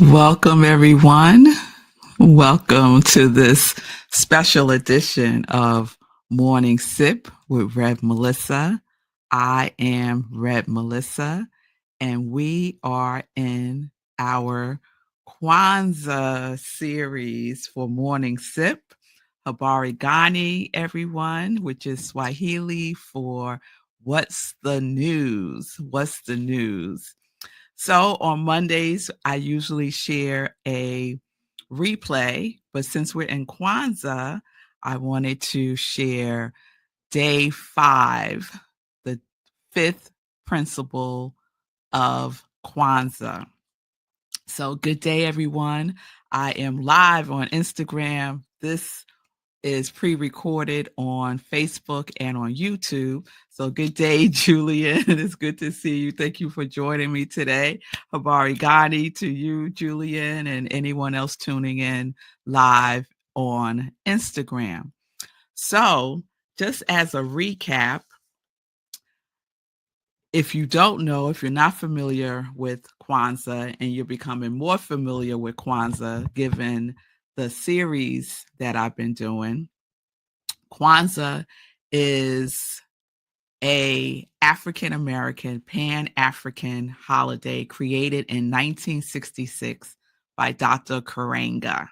Welcome, everyone. Welcome to this special edition of Morning Sip with Rev Melissa. I am Rev Melissa, and we are in our Kwanzaa series for Morning Sip. Habari Gani, everyone, which is Swahili for What's the News? What's the News? So on Mondays, I usually share a replay, but since we're in Kwanzaa, I wanted to share day 5, the 5th principle of Kwanzaa. So good day, everyone. I am live on Instagram. This is pre-recorded on Facebook and on YouTube. So good day, Julian. It's good to see you. Thank you for joining me today. Habari Gani to you, Julian, and anyone else tuning in live on Instagram. So just as a recap, if you don't know, if you're not familiar with Kwanzaa and you're becoming more familiar with Kwanzaa, given the series that I've been doing, Kwanzaa is a African-American, Pan-African holiday created in 1966 by Dr. Karenga.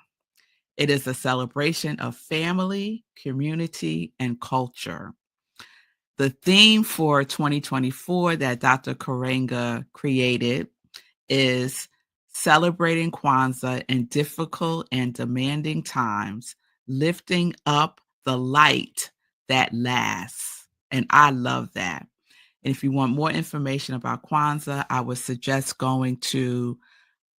It is a celebration of family, community, and culture. The theme for 2024 that Dr. Karenga created is celebrating Kwanzaa in difficult and demanding times, lifting up the light that lasts. And I love that. And if you want more information about Kwanzaa, I would suggest going to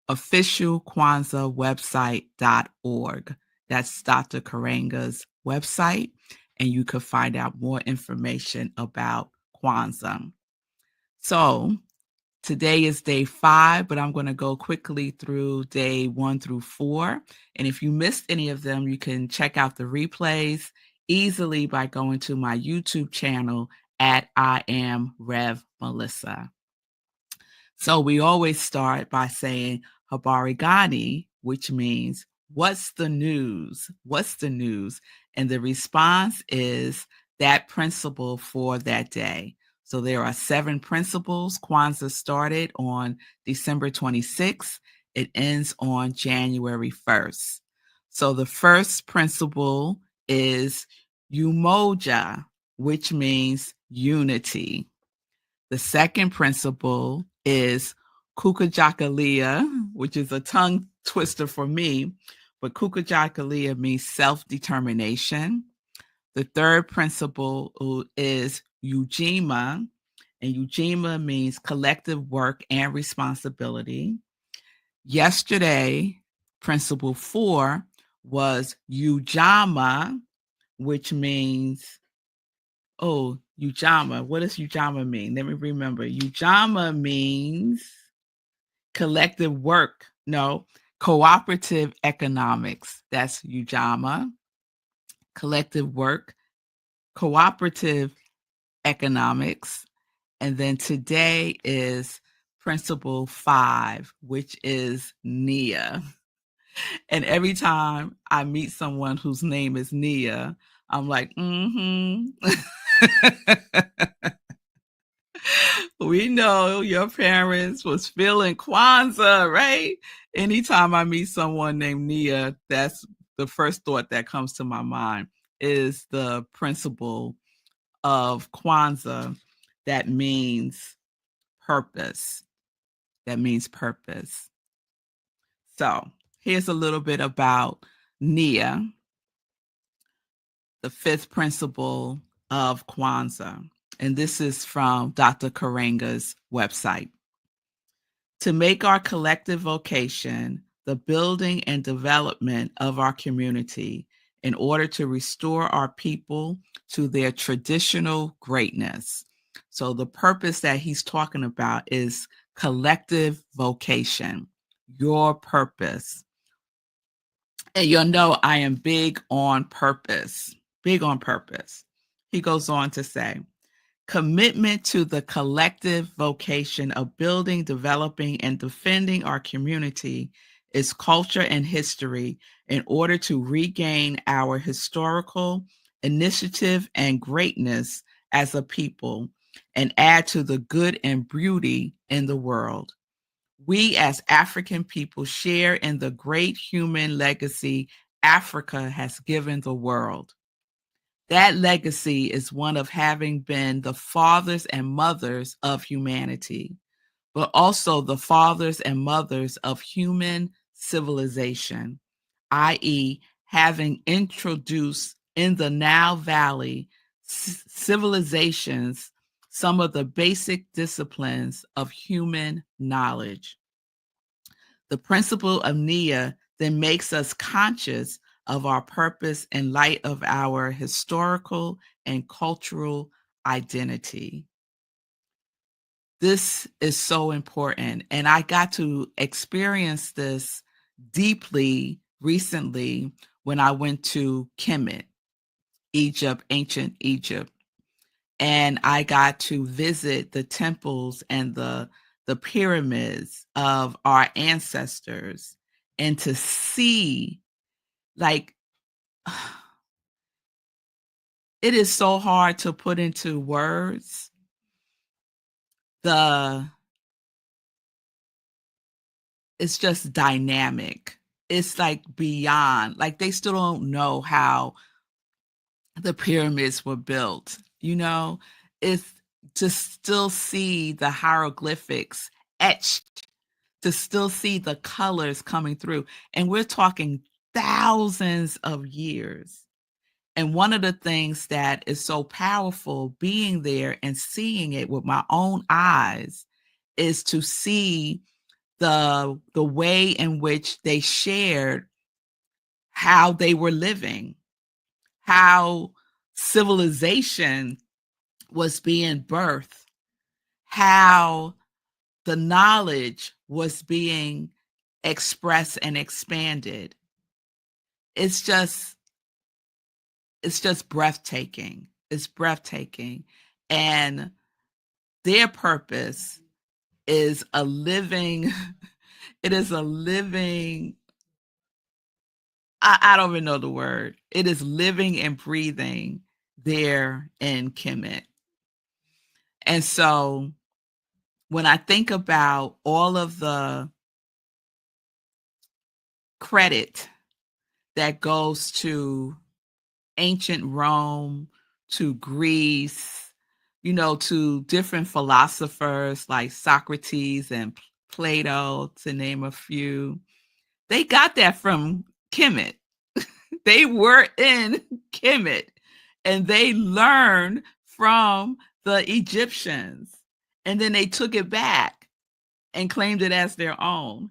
officialkwanzaawebsite.org. That's Dr. Karenga's website, and you can find out more information about Kwanzaa. So today is day 5, but I'm going to go quickly through day 1 through 4. And if you missed any of them, you can check out the replays easily by going to my YouTube channel at I Am Rev Melissa. So we always start by saying Habari Gani, which means what's the news? What's the news? And the response is that principle for that day. So there are 7 principles. Kwanzaa started on December 26th. It ends on January 1st. So the first principle is umoja, which means unity. The second principle is kukajakalia, which is a tongue twister for me, but kukajakalia means self-determination. The third principle is ujima, and ujima means collective work and responsibility. Yesterday, principle 4 was ujama, which means, ujama. What does ujama mean? Let me remember. Ujama means collective work. No, cooperative economics. That's ujama. Collective work, cooperative economics. And then today is principle 5, which is Nia. And every time I meet someone whose name is Nia, I'm like, we know your parents was feeling Kwanzaa, right? Anytime I meet someone named Nia, that's the first thought that comes to my mind is the principle of Kwanzaa that means purpose. That means purpose. So here's a little bit about Nia, the 5th principle of Kwanzaa. And this is from Dr. Karenga's website. To make our collective vocation the building and development of our community in order to restore our people to their traditional greatness. So the purpose that he's talking about is collective vocation, your purpose. And you'll know I am big on purpose, big on purpose. He goes on to say, commitment to the collective vocation of building, developing, and defending our community, its culture and history in order to regain our historical initiative and greatness as a people and add to the good and beauty in the world. We as African people share in the great human legacy Africa has given the world. That legacy is one of having been the fathers and mothers of humanity, but also the fathers and mothers of human civilization, i.e., having introduced in the Nile Valley civilizations some of the basic disciplines of human knowledge. The principle of Nia then makes us conscious of our purpose in light of our historical and cultural identity. This is so important. And I got to experience this deeply recently when I went to Kemet, Egypt, ancient Egypt. And I got to visit the temples and the pyramids of our ancestors and to see, like, it is so hard to put into words it's just dynamic. It's like beyond, like they still don't know how the pyramids were built, you know? It's to still see the hieroglyphics etched, to still see the colors coming through. And we're talking thousands of years. And one of the things that is so powerful being there and seeing it with my own eyes is to see the way in which they shared how they were living, how civilization was being birthed, how the knowledge was being expressed and expanded. It's just breathtaking. It's breathtaking. And their purpose is a living, it is a living, I don't even know the word. It is living and breathing there in Kemet. And so when I think about all of the credit that goes to ancient Rome, to Greece, you know, to different philosophers like Socrates and Plato, to name a few, they got that from Kemet. They were in Kemet and they learned from the Egyptians. And then they took it back and claimed it as their own.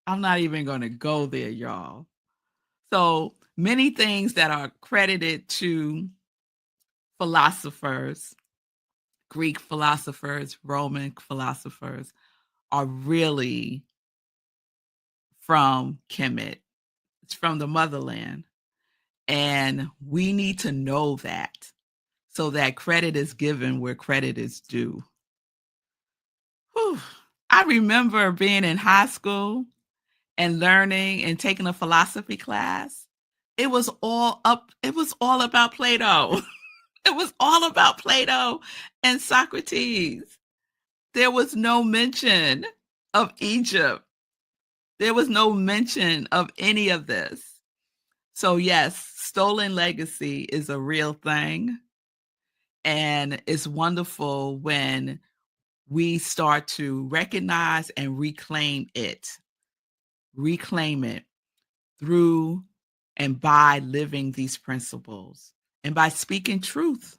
I'm not even going to go there, y'all. So many things that are credited to philosophers, Greek philosophers, Roman philosophers, are really from Kemet. It's from the motherland. And we need to know that so that credit is given where credit is due. Whew. I remember being in high school and learning and taking a philosophy class. It was all about Plato. It was all about Plato and Socrates. There was no mention of Egypt. There was no mention of any of this. So yes, stolen legacy is a real thing. And it's wonderful when we start to recognize and reclaim it through and by living these principles and by speaking truth,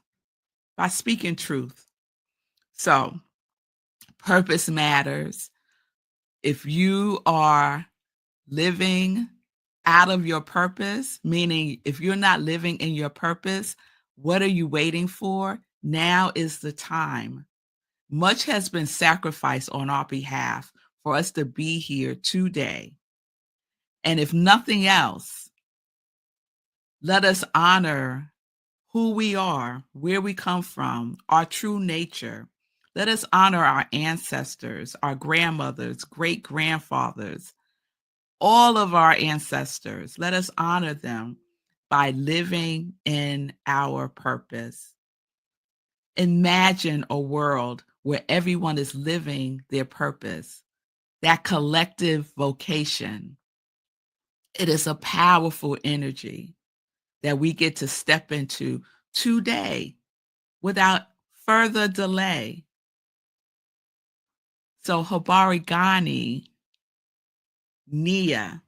So purpose matters. If you are living out of your purpose, meaning if you're not living in your purpose, what are you waiting for? Now is the time. Much has been sacrificed on our behalf for us to be here today. And if nothing else, let us honor who we are, where we come from, our true nature. Let us honor our ancestors, our grandmothers, great grandfathers, all of our ancestors. Let us honor them by living in our purpose. Imagine a world where everyone is living their purpose, that collective vocation. It is a powerful energy that we get to step into today without further delay. So, Habari Gani, Nia,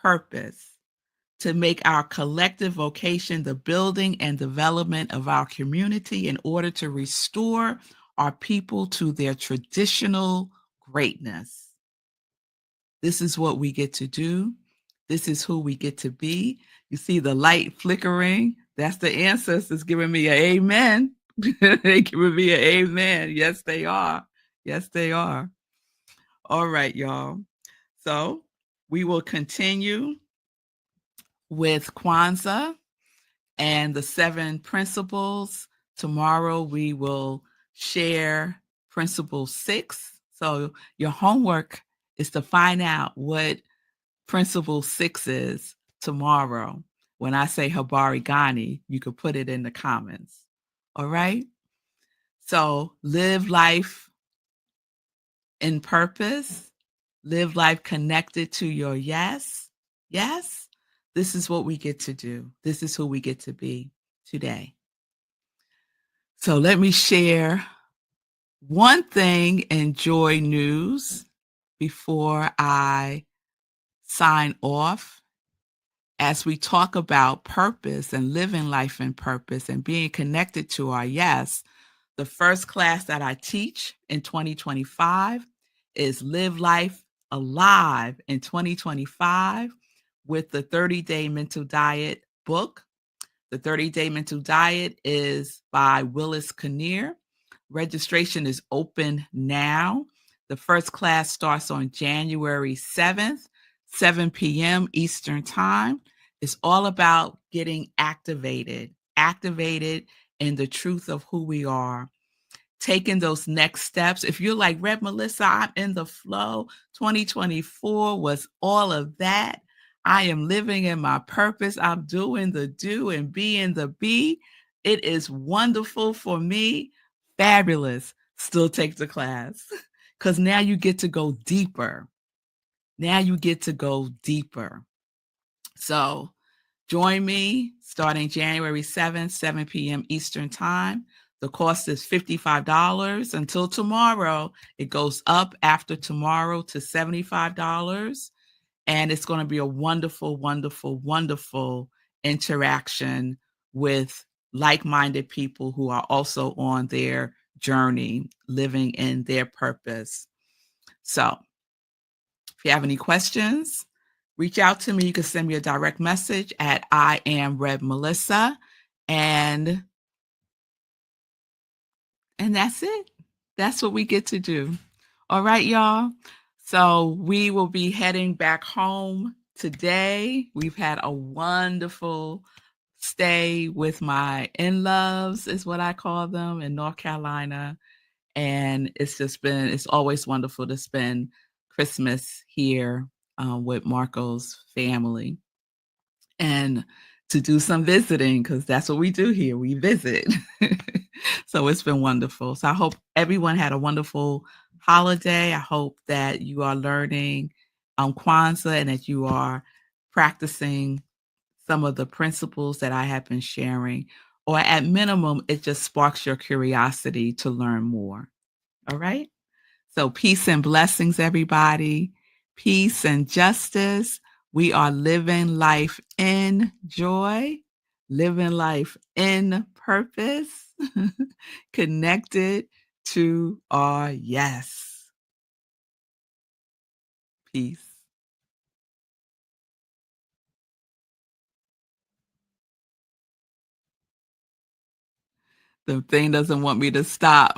purpose, to make our collective vocation the building and development of our community in order to restore our people to their traditional greatness. This is what we get to do. This is who we get to be. You see the light flickering. That's the ancestors giving me an amen. They giving me an amen. Yes, they are. Yes, they are. All right, y'all. So we will continue with Kwanzaa and the 7 principles. Tomorrow we will share principle 6. So your homework is to find out what principle 6 is tomorrow. When I say Habari Gani, you could put it in the comments. All right? So live life in purpose, live life connected to your yes. Yes, this is what we get to do. This is who we get to be today. So let me share one thing in joy news before I sign off. As we talk about purpose and living life in purpose and being connected to our yes, the first class that I teach in 2025 is Live Life Alive in 2025 with the 30-Day Mental Diet book. The 30-Day Mental Diet is by Willis Kinnear. Registration is open now. The first class starts on January 7th, 7 p.m. Eastern Time. It's all about getting activated in the truth of who we are, taking those next steps. If you're like, Red Melissa, I'm in the flow. 2024 was all of that. I am living in my purpose. I'm doing the do and being the be. It is wonderful for me. Fabulous. Still take the class because now you get to go deeper. Now you get to go deeper. So join me starting January 7th, 7 p.m. Eastern Time. The cost is $55 until tomorrow. It goes up after tomorrow to $75. And it's going to be a wonderful, wonderful, wonderful interaction with like-minded people who are also on their journey, living in their purpose. So if you have any questions, reach out to me. You can send me a direct message at I am Red Melissa. And that's it. That's what we get to do. All right, y'all. So we will be heading back home today. We've had a wonderful stay with my in-laws, is what I call them, in North Carolina. And it's always wonderful to spend Christmas here with Marco's family and to do some visiting because that's what we do here. We visit. So it's been wonderful. So I hope everyone had a wonderful holiday. I hope that you are learning Kwanzaa and that you are practicing some of the principles that I have been sharing, or at minimum, it just sparks your curiosity to learn more. All right. So peace and blessings, everybody. Peace and justice. We are living life in joy, living life in purpose, connected to our yes. Peace. The thing doesn't want me to stop.